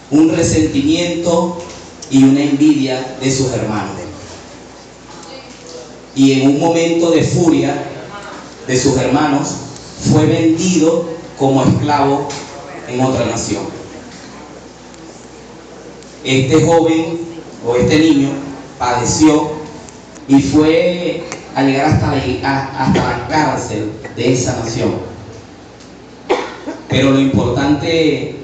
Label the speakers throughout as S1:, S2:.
S1: un resentimiento y una envidia de sus hermanos. Y en un momento de furia de sus hermanos, fue vendido como esclavo en otra nación. Este joven o este niño padeció y fue a llegar hasta la cárcel de esa nación. Pero lo importante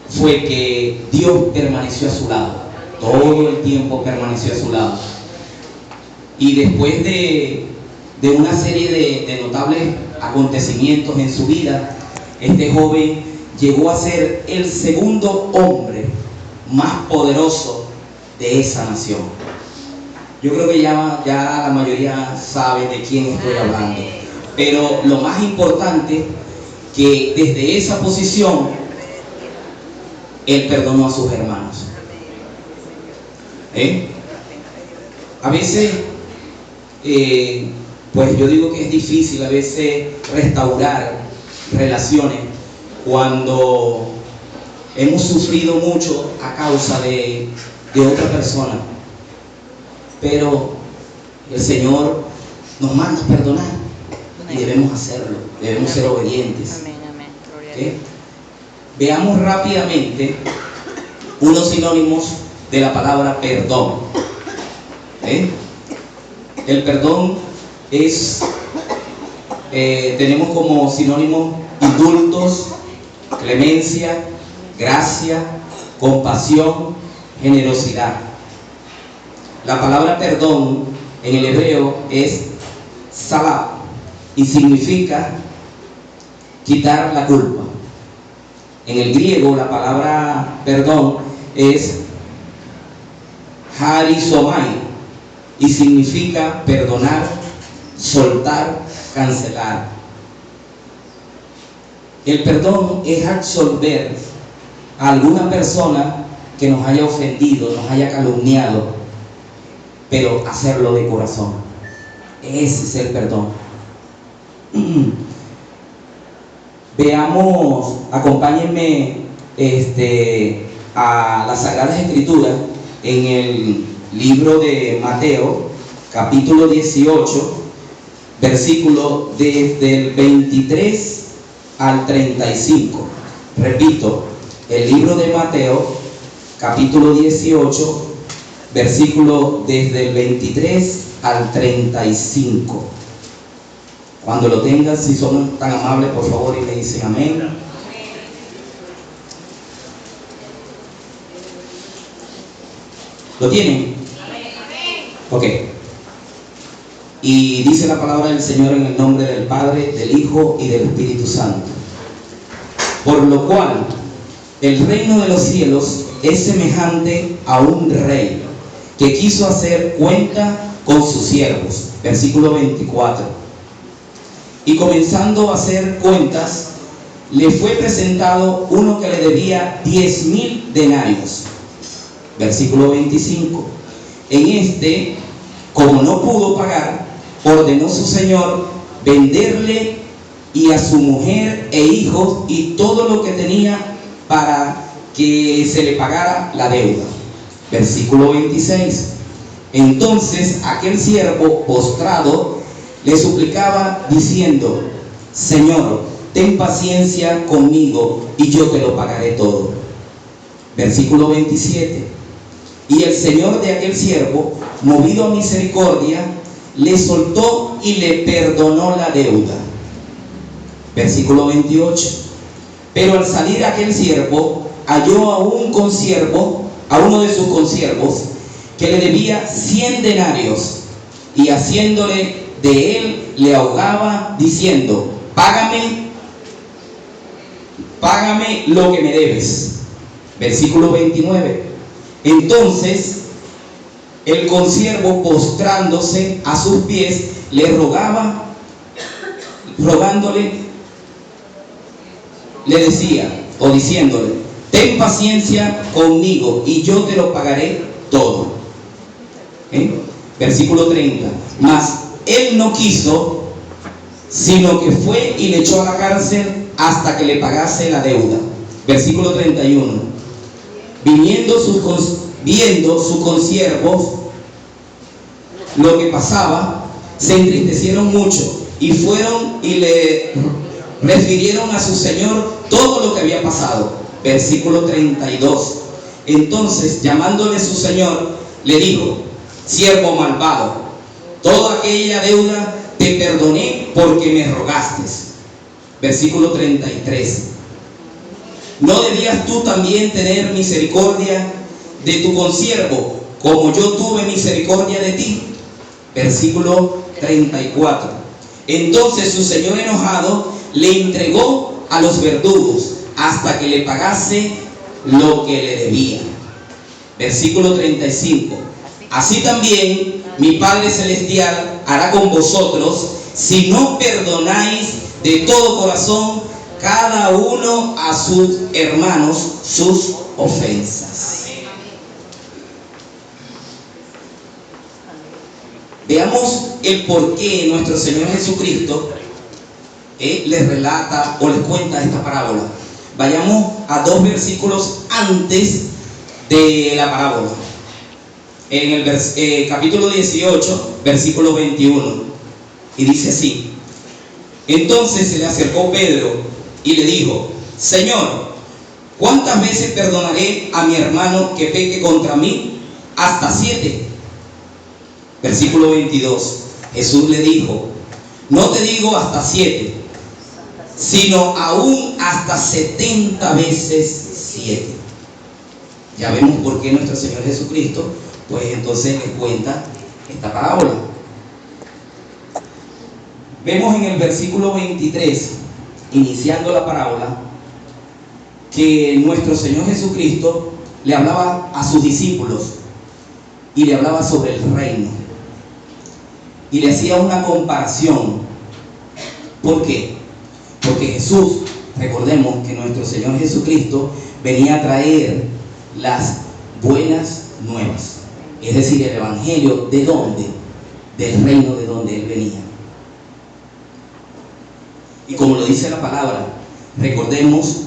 S1: fue que Dios permaneció a su lado, todo el tiempo permaneció a su lado. Y después de una serie de notables acontecimientos en su vida, este joven llegó a ser el segundo hombre más poderoso de esa nación. Yo creo que ya la mayoría sabe de quién estoy hablando. Pero lo más importante, que desde esa posición, él perdonó a sus hermanos. A veces, pues yo digo que es difícil a veces restaurar relaciones cuando hemos sufrido mucho a causa de otra persona. Pero el Señor nos manda a perdonar y debemos hacerlo, debemos ser obedientes. ¿Okay? Veamos rápidamente unos sinónimos de la palabra perdón. El perdón es, tenemos como sinónimo indultos, clemencia, gracia, compasión, generosidad. La palabra perdón en el hebreo es salab y significa quitar la culpa. En el griego la palabra perdón es harizomai y significa perdonar, soltar, cancelar. El perdón es absolver a alguna persona que nos haya ofendido, nos haya calumniado, pero hacerlo de corazón. Ese es el perdón. Veamos, acompáñenme a las Sagradas Escrituras en el libro de Mateo, capítulo 18, versículo desde el 23 al 35. Repito, el libro de Mateo, capítulo 18, versículo desde el 23 al 35. Cuando lo tengan, si son tan amables, por favor, y me dicen amén. ¿Lo tienen? Ok. Y dice la palabra del Señor en el nombre del Padre, del Hijo y del Espíritu Santo. Por lo cual, el reino de los cielos es semejante a un rey que quiso hacer cuenta con sus siervos. Versículo 24. Y comenzando a hacer cuentas, le fue presentado uno que le debía 10,000 denarios. Versículo 25. En este, como no pudo pagar, ordenó su señor venderle y a su mujer e hijos y todo lo que tenía para que se le pagara la deuda. Versículo 26. Entonces aquel siervo postrado le suplicaba diciendo: Señor, ten paciencia conmigo y yo te lo pagaré todo. Versículo 27. Y el señor de aquel siervo, movido a misericordia, le soltó y le perdonó la deuda. Versículo 28. Pero al salir aquel siervo, halló a uno de sus consiervos, que le debía 100 denarios, y haciéndole de él, le ahogaba, diciendo: Págame lo que me debes. Versículo 29. Entonces el consiervo, postrándose a sus pies, le rogándole, le decía, o diciéndole: Ten paciencia conmigo y yo te lo pagaré todo. Versículo 30. Mas él no quiso, sino que fue y le echó a la cárcel hasta que le pagase la deuda. Versículo 31. Viendo sus consiervos lo que pasaba, se entristecieron mucho y fueron y le refirieron a su señor todo lo que había pasado. Versículo 32. Entonces, llamándole su señor, le dijo: siervo malvado, toda aquella deuda te perdoné porque me rogaste. Versículo 33. ¿No debías tú también tener misericordia de tu consiervo, como yo tuve misericordia de ti? Versículo 34. Entonces su señor enojado le entregó a los verdugos hasta que le pagase lo que le debía. Versículo 35. Así también mi Padre Celestial hará con vosotros si no perdonáis de todo corazón cada uno a sus hermanos sus ofensas. Veamos el por qué nuestro Señor Jesucristo les relata o les cuenta esta parábola. Vayamos a 2 versículos antes de la parábola. En el capítulo 18, versículo 21. Y dice así: entonces se le acercó Pedro y le dijo: Señor, ¿cuántas veces perdonaré a mi hermano que peque contra mí? ¿Hasta 7? Versículo 22. Jesús le dijo: no te digo hasta 7, sino aún hasta 70 veces 7. Ya vemos por qué nuestro Señor Jesucristo, pues entonces les cuenta esta parábola. Vemos en el versículo 23, iniciando la parábola, que nuestro Señor Jesucristo le hablaba a sus discípulos y le hablaba sobre el reino. Y le hacía una comparación. ¿Por qué? Porque Jesús, recordemos que nuestro Señor Jesucristo venía a traer las buenas nuevas. Es decir, el evangelio, ¿de dónde? Del reino de donde Él venía. Y como lo dice la palabra, recordemos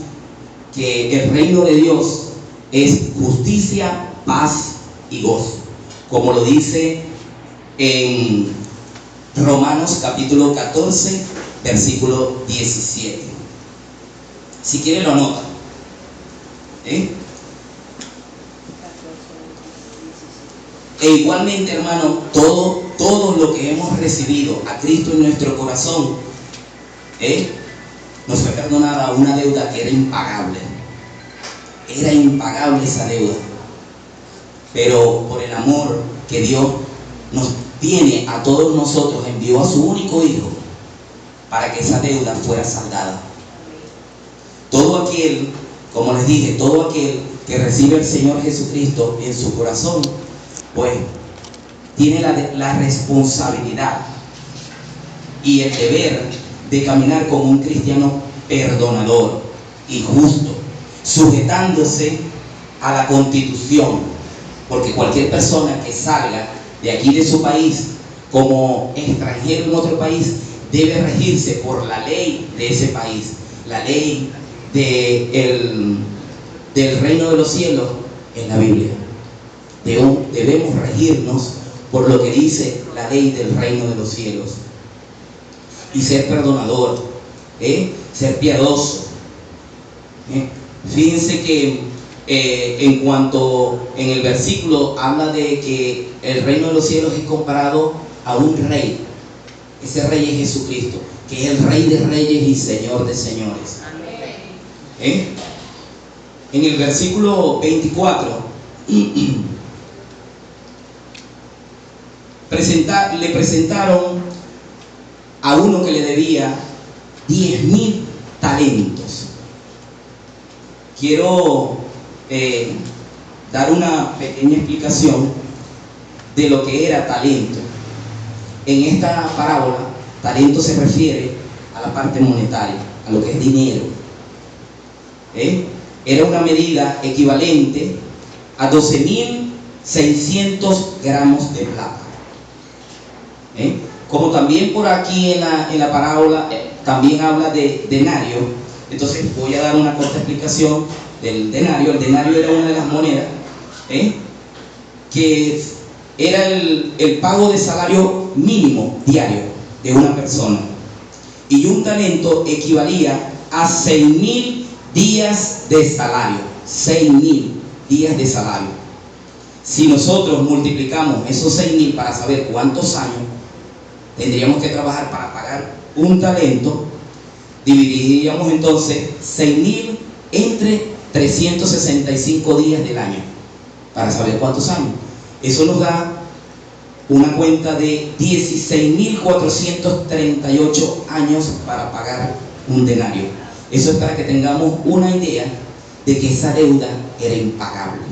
S1: que el reino de Dios es justicia, paz y gozo. Como lo dice en Romanos capítulo 14, versículo 17. Si quieren lo anotan. E igualmente, hermano, todo lo que hemos recibido a Cristo en nuestro corazón, nos fue perdonada una deuda que era impagable. Era impagable esa deuda. Pero por el amor que Dios nos tiene a todos nosotros, envió a su único Hijo para que esa deuda fuera saldada. Todo aquel, como les dije, todo aquel que recibe al Señor Jesucristo en su corazón, pues tiene la responsabilidad y el deber de caminar como un cristiano perdonador y justo, sujetándose a la Constitución, porque cualquier persona que salga de aquí de su país como extranjero en otro país debe regirse por la ley de ese país, la ley del reino de los cielos en la Biblia. Debemos regirnos por lo que dice la ley del reino de los cielos y ser perdonador, ser piadoso. Fíjense que en cuanto en el versículo habla de que el reino de los cielos es comparado a un rey. Ese rey es Jesucristo, que es el Rey de reyes y Señor de señores. En el versículo 24 le presentaron a uno que le debía 10,000 talentos. Quiero dar una pequeña explicación de lo que era talento. En esta parábola, talento se refiere a la parte monetaria, a lo que es dinero. Era una medida equivalente a 12,600 gramos de plata. Como también por aquí en la parábola también habla de denario, Entonces voy a dar una corta explicación del denario. El denario era una de las monedas que era el pago de salario mínimo diario de una persona. Y un talento equivalía a 6.000 días de salario. 6.000 días de salario. Si nosotros multiplicamos esos 6.000 para saber cuántos años tendríamos que trabajar para pagar un talento, dividiríamos entonces 6.000 entre 365 días del año para saber cuántos años. Eso nos da una cuenta de 16.438 años para pagar un denario. Eso es para que tengamos una idea de que esa deuda era impagable.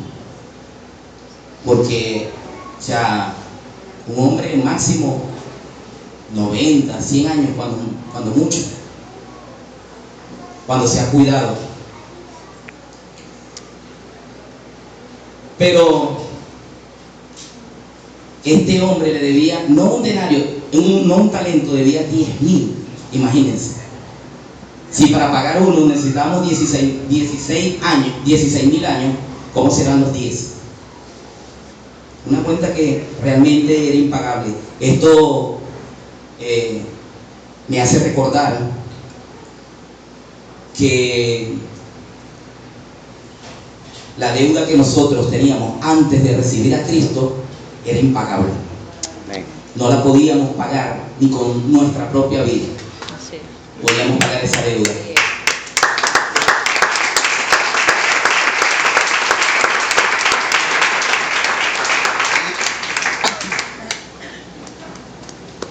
S1: Porque, o sea, un hombre máximo 90, 100 años, cuando mucho, cuando se ha cuidado. Pero este hombre le debía, no un denario, no un talento, debía 10.000, imagínense. Si para pagar uno necesitamos 16.000 años, ¿cómo serán los 10? Una cuenta que realmente era impagable. Esto me hace recordar que la deuda que nosotros teníamos antes de recibir a Cristo era impagable. No la podíamos pagar ni con nuestra propia vida. Podíamos pagar esa deuda.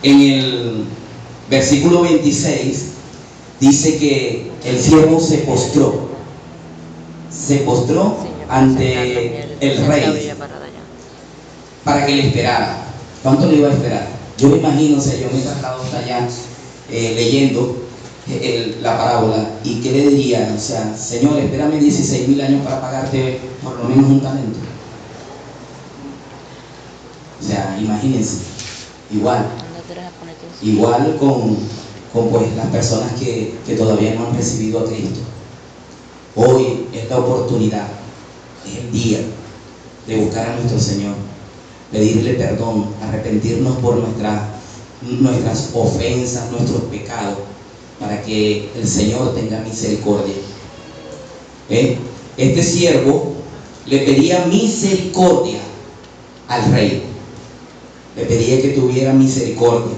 S1: En el versículo 26 dice que el siervo se postró ante el rey para que le esperara. ¿Cuánto le iba a esperar? Yo me imagino, o sea, yo me he trasladado hasta allá leyendo la parábola, y ¿qué le diría? O sea, Señor, espérame 16.000 años para pagarte por lo menos un talento. O sea, imagínense, igual con pues, las personas que todavía no han recibido a Cristo. Hoy es la oportunidad, es el día de buscar a nuestro Señor, pedirle perdón, arrepentirnos por nuestras ofensas, nuestros pecados, para que el Señor tenga misericordia. Este siervo le pedía misericordia al rey, le pedía que tuviera misericordia.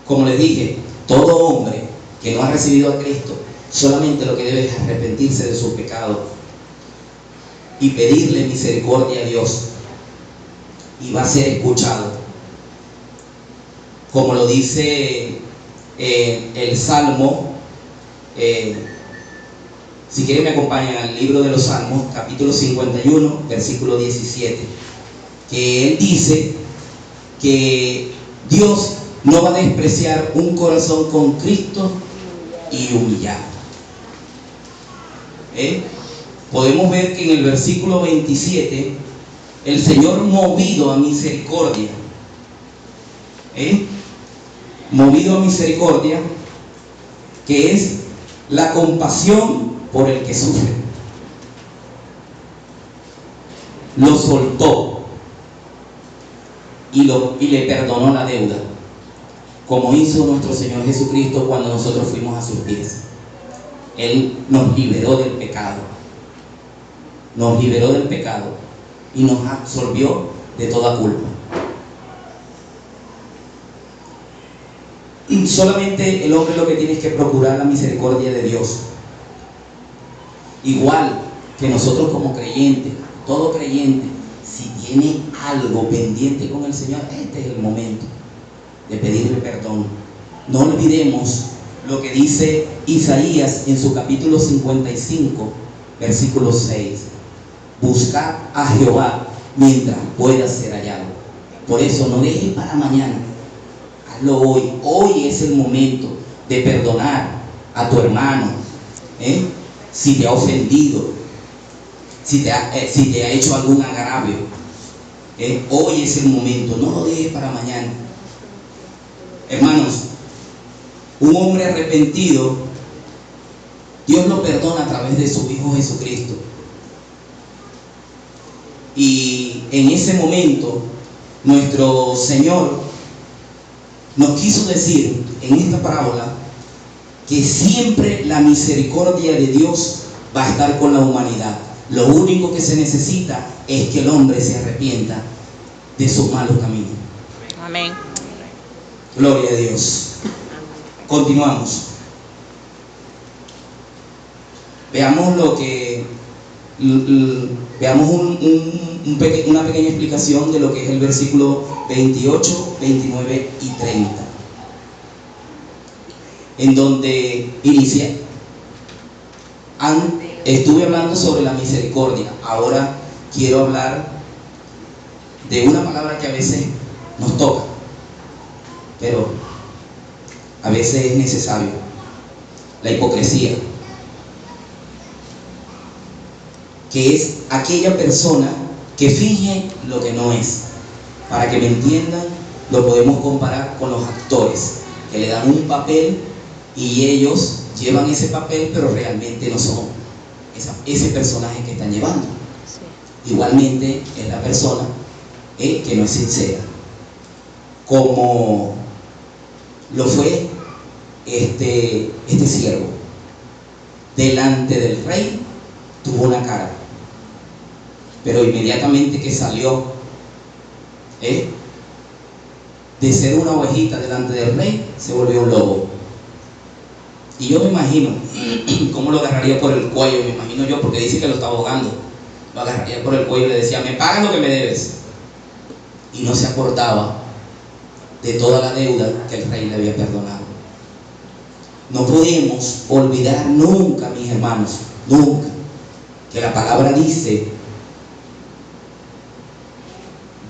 S1: Como les dije, todo hombre que no ha recibido a Cristo solamente lo que debe es arrepentirse de sus pecados y pedirle misericordia a Dios, y va a ser escuchado. Como lo dice el Salmo, si quieren me acompañan al libro de los Salmos, capítulo 51, versículo 17, que él dice que Dios no va a despreciar un corazón contrito y humillado. Podemos ver que en el versículo 27, el Señor movido a misericordia, movido a misericordia, que es la compasión por el que sufre, lo soltó y le perdonó la deuda, como hizo nuestro Señor Jesucristo cuando nosotros fuimos a sus pies. Él nos liberó del pecado, y nos absolvió de toda culpa. Y solamente el hombre lo que tiene es que procurar la misericordia de Dios. Igual que nosotros como creyentes, todo creyente, si tiene algo pendiente con el Señor, este es el momento de pedirle perdón. No olvidemos lo que dice Isaías en su capítulo 55, versículo 6. Buscad a Jehová mientras pueda ser hallado. Por eso no dejes para mañana, hazlo hoy. Hoy es el momento de perdonar a tu hermano, si te ha ofendido, si te ha hecho algún agravio. Hoy es el momento, no lo dejes para mañana. Hermanos, un hombre arrepentido, Dios lo perdona a través de su Hijo Jesucristo. Y en ese momento, nuestro Señor nos quiso decir en esta parábola que siempre la misericordia de Dios va a estar con la humanidad. Lo único que se necesita es que el hombre se arrepienta de sus malos caminos.
S2: Amén.
S1: Gloria a Dios. Continuamos. Veamos lo que veamos una pequeña explicación de lo que es el versículo 28, 29 y 30, en donde inicia. Estuve hablando sobre la misericordia. Ahora quiero hablar de una palabra que a veces nos toca, pero a veces es necesario: la hipocresía, que es aquella persona que finge lo que no es. Para que me entiendan, lo podemos comparar con los actores que le dan un papel y ellos llevan ese papel, pero realmente no son ese personaje que están llevando. Sí. Igualmente es la persona que no es sincera, como lo fue este siervo. Delante del rey tuvo una cara, pero inmediatamente que salió de ser una ovejita delante del rey, se volvió un lobo. Y yo me imagino cómo lo agarraría por el cuello, me imagino yo, porque dice que lo estaba ahogando. Lo agarraría por el cuello y le decía: me pagas lo que me debes. Y no se acordaba de toda la deuda que el rey le había perdonado. No podemos olvidar nunca, mis hermanos, nunca, que la palabra dice: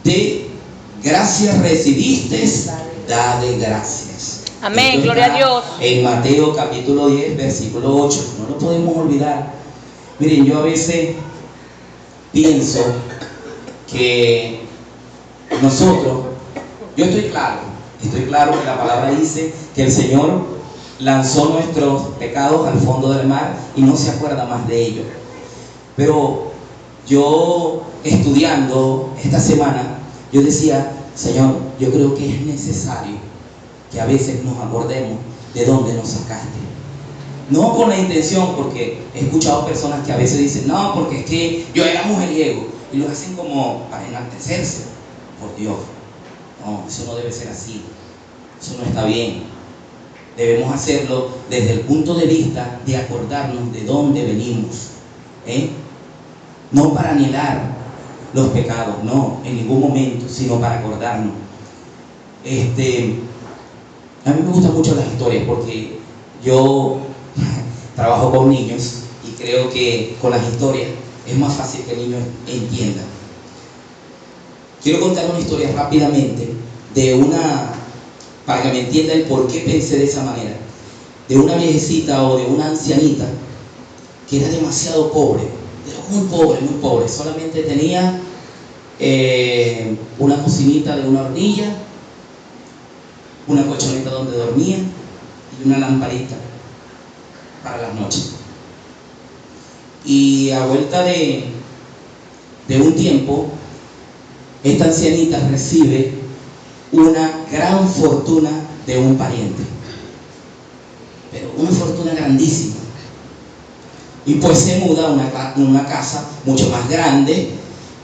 S1: de gracias recibiste, da de gracias.
S2: Amén.
S1: Esto
S2: Gloria a Dios.
S1: En Mateo capítulo 10, versículo 8. No lo podemos olvidar. Miren, yo a veces pienso que nosotros, yo estoy claro que la palabra dice que el Señor lanzó nuestros pecados al fondo del mar y no se acuerda más de ellos. Pero yo, estudiando esta semana, yo decía: Señor, yo creo que es necesario que a veces nos acordemos de dónde nos sacaste. No con la intención, porque he escuchado personas que a veces dicen: no, porque es que yo era mujeriego, y lo hacen como para enaltecerse. Por Dios, no, eso no debe ser así, eso no está bien. Debemos hacerlo desde el punto de vista de acordarnos de dónde venimos, no para anhelar los pecados, no, en ningún momento, sino para acordarnos. A mí me gustan mucho las historias, porque yo trabajo con niños y creo que con las historias es más fácil que el niño entienda. Quiero contar una historia rápidamente para que me entienda el por qué pensé de esa manera, de una viejecita o de una ancianita que era demasiado pobre, pero muy pobre, solamente tenía una cocinita de una hornilla, una colchoneta donde dormía y una lamparita para las noches. Y a vuelta de un tiempo, esta ancianita recibe una gran fortuna de un pariente, pero una fortuna grandísima. Y pues se muda a una casa mucho más grande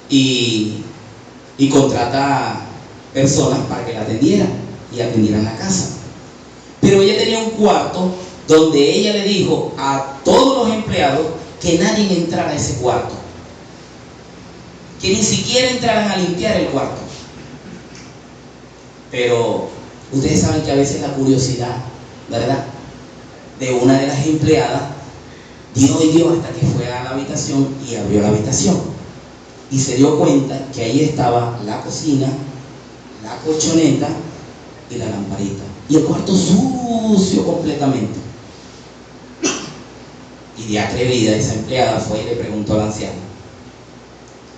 S1: y contrata personas para que la atendieran y atendieran la casa. Pero ella tenía un cuarto donde ella le dijo a todos los empleados que nadie entrara a ese cuarto, que ni siquiera entraran a limpiar el cuarto. Pero ustedes saben que a veces la curiosidad, ¿verdad?, de una de las empleadas dio hasta que fue a la habitación y abrió la habitación y se dio cuenta que ahí estaba la cocina, la colchoneta y la lamparita, y el cuarto sucio completamente. Y de atrevida esa empleada fue y le preguntó al anciano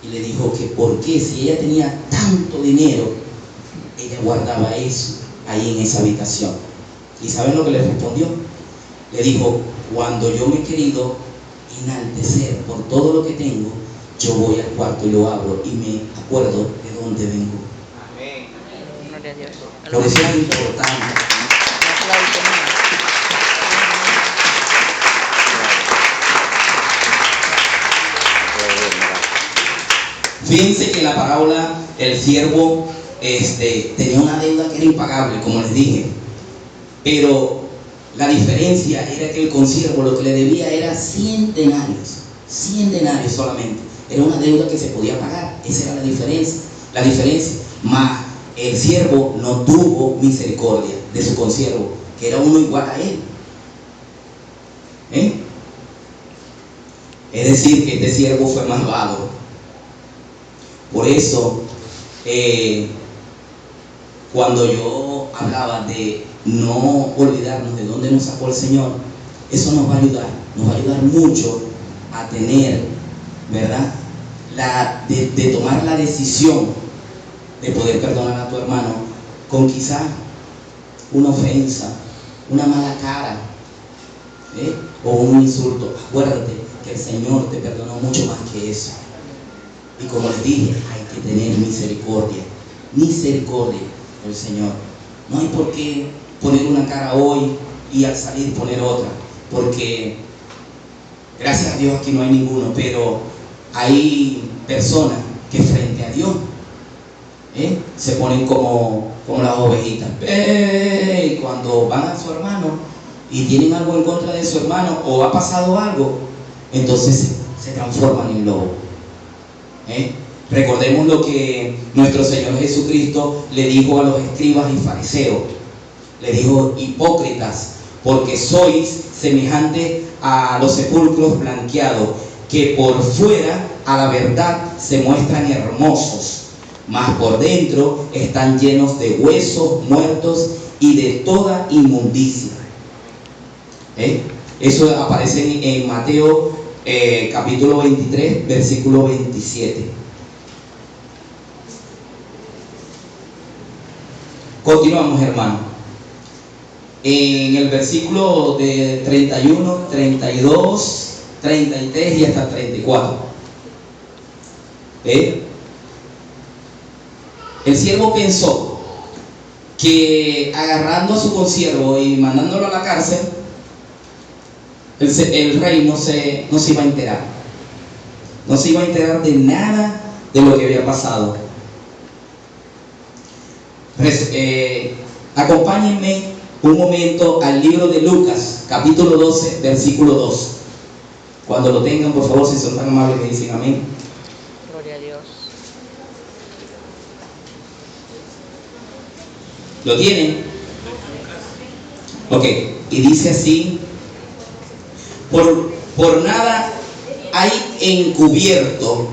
S1: y le dijo que por qué, si ella tenía tanto dinero, ella guardaba eso ahí en esa habitación. ¿Y saben lo que le respondió? Le dijo: cuando yo me he querido enaltecer por todo lo que tengo, yo voy al cuarto y lo abro y me acuerdo de dónde vengo.
S2: Amén. Gloria a Dios.
S1: Por eso es importante. Fíjense que en la parábola el siervo tenía una deuda que era impagable, como les dije, pero la diferencia era que el consiervo lo que le debía era 100 denarios solamente. Era una deuda que se podía pagar. Esa era la diferencia. Mas el siervo no tuvo misericordia de su consiervo, que era uno igual a él. Es decir, que este siervo fue malvado. Por eso, cuando yo hablaba de no olvidarnos de dónde nos sacó el Señor, eso nos va a ayudar mucho a tener, ¿verdad?, de tomar la decisión de poder perdonar a tu hermano con quizá una ofensa, una mala cara, o un insulto. Acuérdate que el Señor te perdonó mucho más que eso. Y como les dije, hay que tener misericordia del Señor. No hay por qué poner una cara hoy y al salir poner otra, porque gracias a Dios aquí no hay ninguno, pero hay personas que frente a Dios se ponen como las ovejitas. Y cuando van a su hermano y tienen algo en contra de su hermano o ha pasado algo, entonces se transforman en lobo. Recordemos lo que nuestro Señor Jesucristo le dijo a los escribas y fariseos. Le dijo: hipócritas, porque sois semejantes a los sepulcros blanqueados, que por fuera a la verdad se muestran hermosos, mas por dentro están llenos de huesos muertos y de toda inmundicia. Eso aparece en Mateo capítulo 23, versículo 27. Continuamos, hermano. En el versículo de 31, 32, 33 y hasta 34. El siervo pensó que agarrando a su consiervo y mandándolo a la cárcel, el rey no se iba a enterar. No se iba a enterar de nada de lo que había pasado. Acompáñenme un momento al libro de Lucas, capítulo 12, versículo 2. Cuando lo tengan, por favor, si son tan amables, me dicen amén.
S2: Gloria a Dios.
S1: ¿Lo tienen? Ok, y dice así: por nada hay encubierto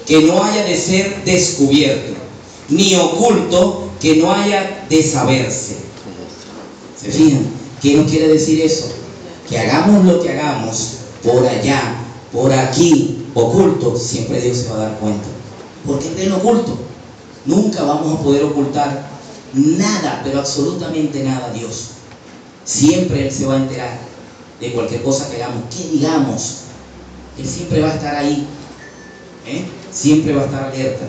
S1: que no haya de ser descubierto, ni oculto que no haya de saberse. ¿Se fijan? ¿Qué nos quiere decir eso? Que hagamos lo que hagamos, por allá, por aquí, oculto, siempre Dios se va a dar cuenta. Porque está en oculto. Nunca vamos a poder ocultar nada, pero absolutamente nada a Dios. Siempre Él se va a enterar de cualquier cosa que hagamos, que digamos. Él siempre va a estar ahí, siempre va a estar alerta.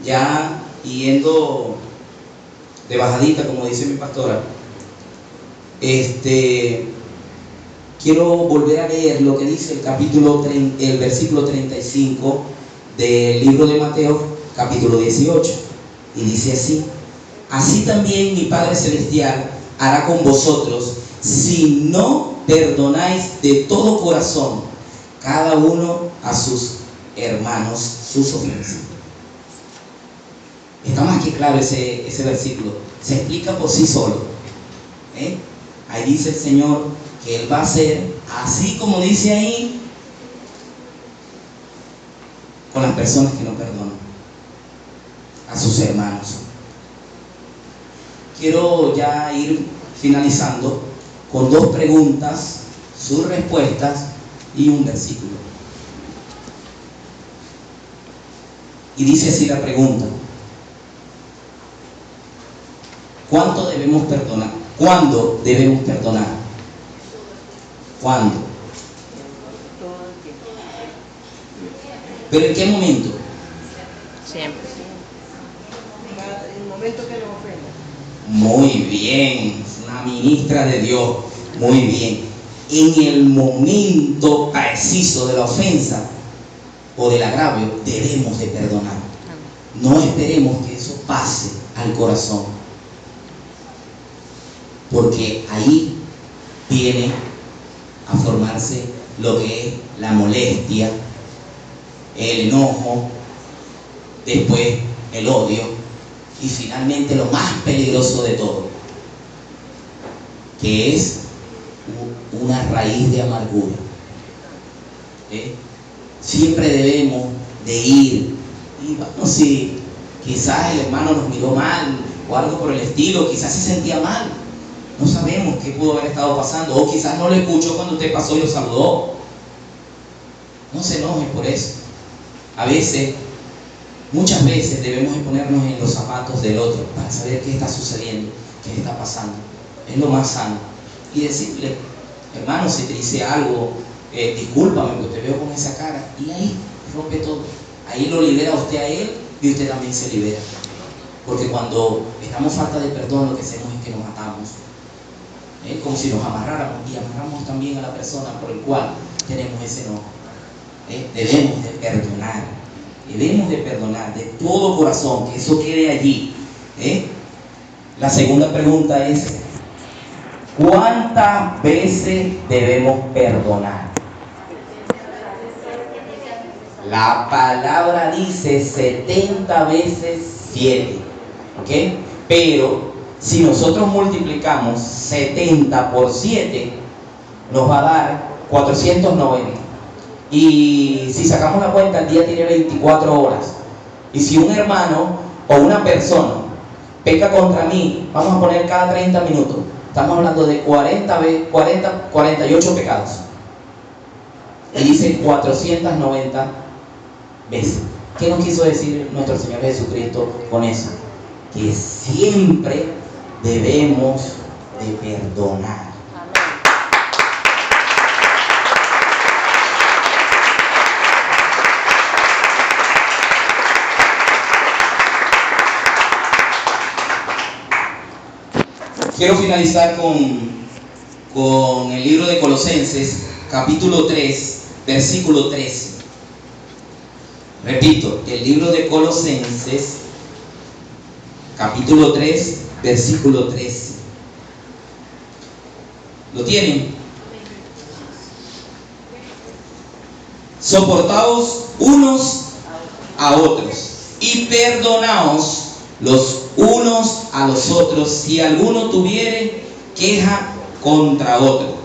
S1: Ya yendo de bajadita, como dice mi pastora, quiero volver a leer lo que dice el versículo 35 del libro de Mateo, capítulo 18, y dice así: así también mi Padre Celestial hará con vosotros si no perdonáis de todo corazón cada uno a sus hermanos sus ofensas. Está más que claro ese versículo, se explica por sí solo. Ahí dice el Señor que Él va a hacer, así como dice ahí, con las personas que no perdonan a sus hermanos. Quiero ya ir finalizando con dos preguntas, sus respuestas y un versículo. Y dice así la pregunta: ¿Cuánto debemos perdonar? ¿Cuándo debemos perdonar? ¿Cuándo?
S2: Todo el tiempo.
S1: ¿Pero en qué momento?
S2: Siempre.
S3: En el momento que nos ofenda.
S1: Muy bien, es una ministra de Dios. Muy bien. En el momento preciso de la ofensa o del agravio, debemos de perdonar. No esperemos que eso pase al corazón, porque ahí viene a formarse lo que es la molestia, el enojo, después el odio y finalmente lo más peligroso de todo, que es una raíz de amargura. Siempre debemos de ir y bueno, si quizás el hermano nos miró mal o algo por el estilo, quizás se sentía mal, no sabemos qué pudo haber estado pasando, o quizás no lo escuchó cuando usted pasó y lo saludó. No se enoje por eso. Muchas veces debemos de ponernos en los zapatos del otro para saber qué está sucediendo, qué está pasando. Es lo más sano. Y decirle, hermano, si te hice algo, discúlpame porque te veo con esa cara. Y ahí rompe todo. Ahí lo libera usted a él y usted también se libera. Porque cuando estamos falta de perdón, lo que hacemos es que nos atamos. Como si nos amarráramos y amarramos también a la persona por el cual tenemos ese enojo. Debemos de perdonar. Debemos de perdonar de todo corazón, que eso quede allí. La segunda pregunta es, ¿cuántas veces debemos perdonar? La palabra dice 70 veces 7, ¿ok? Pero si nosotros multiplicamos 70 por 7, nos va a dar 490. Y si sacamos la cuenta, el día tiene 24 horas. Y si un hermano o una persona peca contra mí, vamos a poner cada 30 minutos, estamos hablando de 48 pecados. Y dice 490 veces. ¿Qué nos quiso decir nuestro Señor Jesucristo con eso? Que siempre debemos de perdonar. Quiero finalizar con el libro de Colosenses, capítulo 3, versículo 13. Repito, el libro de Colosenses, capítulo 3, versículo 13. ¿Lo tienen? Soportaos unos a otros y perdonaos los unos a los otros si alguno tuviere queja contra otro,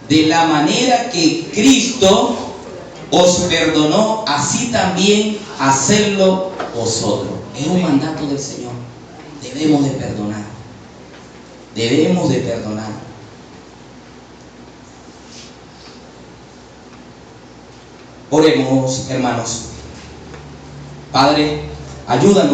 S1: de la manera que Cristo os perdonó, así también hacedlo vosotros. Es un mandato del Señor. Debemos de perdonar. Debemos de perdonar. Oremos, hermanos. Padre, ayúdanos